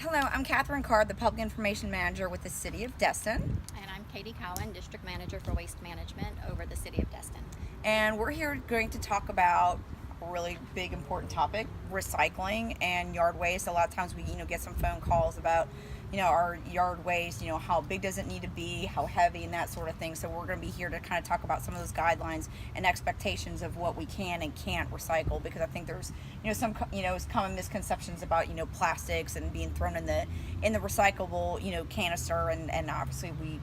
Hello, I'm Catherine Card, the Public Information Manager with the City of Destin. And I'm Katie Cowan, District Manager for Waste Management over the City of Destin. And we're here going to talk about a really big, important topic, recycling and yard waste. A lot of times we, get some phone calls about, our yard waste, how big does it need to be, how heavy, and that sort of thing. So we're going to be here to kind of talk about some of those guidelines and expectations of what we can and can't recycle, because I think there's, some, common misconceptions about, plastics and being thrown in the recyclable, canister, and obviously we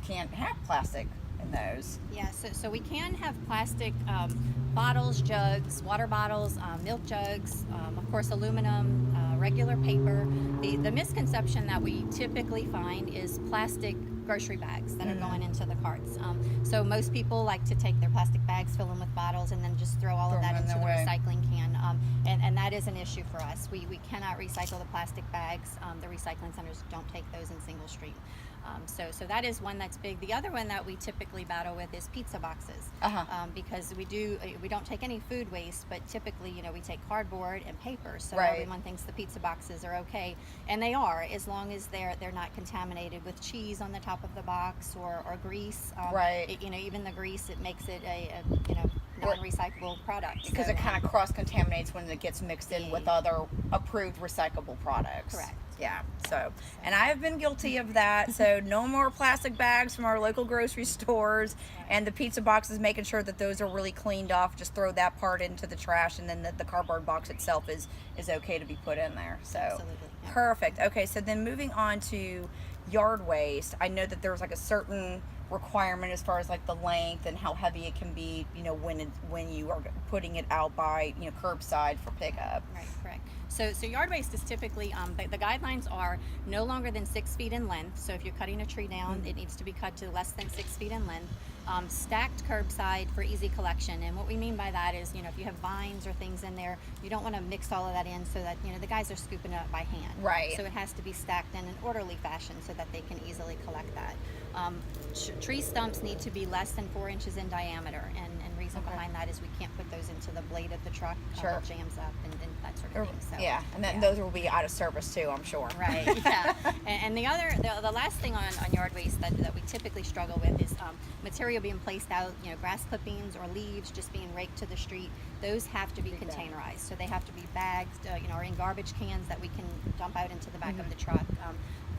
can't have plastic in those. Yeah, so we can have plastic bottles, jugs, water bottles, milk jugs, of course aluminum, regular paper. The misconception that we typically find is plastic grocery bags that are going into the carts. So most people like to take their plastic bags, fill them with bottles, and then just throw all of that into the recycling can. And that is an issue for us. We cannot recycle the plastic bags. The recycling centers don't take those in single stream. So that is one that's big. The other one that we typically battle with is pizza boxes, because we don't take any food waste, but typically we take cardboard and paper. So everyone thinks the pizza boxes are okay, and they are, as long as they're not contaminated with cheese on the top of the box or grease. Even the grease, it makes it a non-recyclable product because it kind of cross-contaminates when it gets mixed in with other approved recyclable products. Correct. Yeah, so, and I have been guilty of that, so no more plastic bags from our local grocery stores, and the pizza boxes, making sure that those are really cleaned off. Just throw that part into the trash, and then the cardboard box itself is okay to be put in there. So absolutely, yeah. Perfect. Okay, so then moving on to yard waste, I know that there's like a certain requirement as far as like the length and how heavy it can be, when you are putting it out by curbside for pickup. Right, correct. So yard waste is typically the guidelines are no longer than 6 feet in length. So if you're cutting a tree down, it needs to be cut to less than 6 feet in length. Stacked curbside for easy collection, and what we mean by that is if you have vines or things in there, you don't want to mix all of that in so that the guys are scooping it up by hand. Right. So it has to be stacked in an orderly fashion so that they can easily collect that. Tree stumps need to be less than 4 inches in diameter, and reason behind that is we can't put those into the blade of the truck. It jams up and that sort of thing. So, yeah, and then those will be out of service too, I'm sure. Right. Yeah. And the last thing on yard waste that we typically struggle with is material being placed out. Grass clippings or leaves just being raked to the street. Those have to be containerized, so they have to be bagged, or in garbage cans that we can dump out into the back of the truck.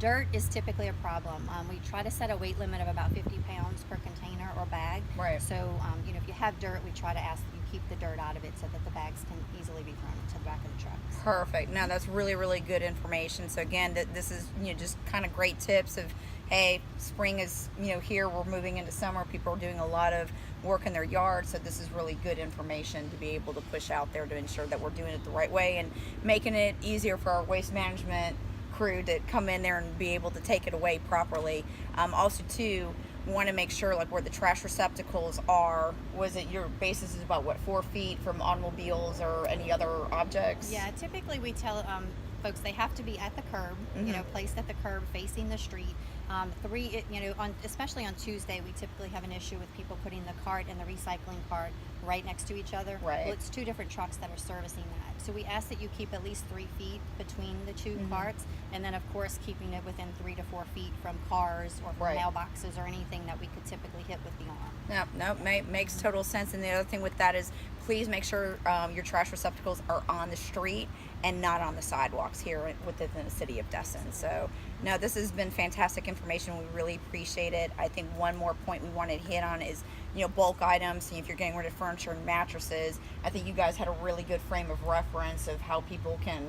Dirt is typically a problem. We try to set a weight limit of about 50 pounds per container or bag. Right. So, if you have dirt, we try to ask that you keep the dirt out of it so that the bags can easily be thrown into the back of the truck. Perfect. Now that's really, really good information. So again, this is just kind of great tips of, hey, spring is here. We're moving into summer. People are doing a lot of work in their yard, so this is really good information to be able to push out there to ensure that we're doing it the right way and making it easier for our waste management crew to come in there and be able to take it away properly. Also too, we want to make sure like where the trash receptacles are, your basis is about 4 feet from automobiles or any other objects? Yeah, typically we tell folks they have to be at the curb, placed at the curb facing the street. Especially on Tuesday, we typically have an issue with people putting the cart and the recycling cart right next to each other. Right. Well, it's 2 different trucks that are servicing that. So we ask that you keep at least 3 feet between the 2 carts, and then of course keeping it within 3 to 4 feet from cars or from mailboxes or anything that we could typically hit with the arm. No, makes total sense. And the other thing with that is please make sure your trash receptacles are on the street and not on the sidewalks here within the City of Destin. So, no, this has been fantastic information. We really appreciate it. I think one more point we wanted to hit on is, bulk items. If you're getting rid of furniture and mattresses, I think you guys had a really good frame of reference of how people can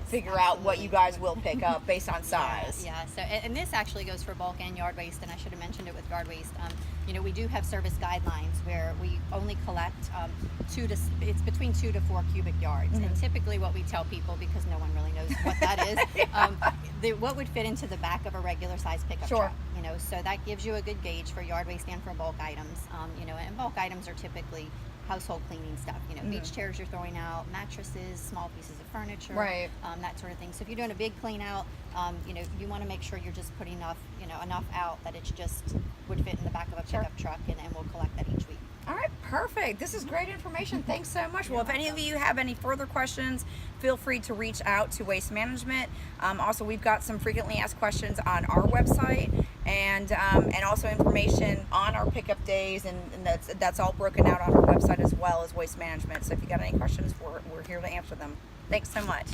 figure out what you guys will pick up based on size. Yeah. So, and this actually goes for bulk and yard waste, and I should have mentioned it with yard waste. We do have service guidelines where we only collect it's between 2 to 4 cubic yards, and typically what we tell people, because no one really knows what that is, what would fit into the back of a regular size pickup truck. So that gives you a good gauge for yard waste and for bulk items. And bulk items are typically household cleaning stuff, beach chairs you're throwing out, mattresses, small pieces of furniture, that sort of thing. So if you're doing a big clean out, you want to make sure you're just putting enough out that it's just would fit in the back of a pickup truck, and we'll collect that each week. All right, perfect. This is great information. Thanks so much. Well, if any of you have any further questions, feel free to reach out to Waste Management. Also, we've got some frequently asked questions on our website, and also information on our pickup days, and that's all broken out on our website as well as Waste Management. So if you got any questions, we're here to answer them. Thanks so much.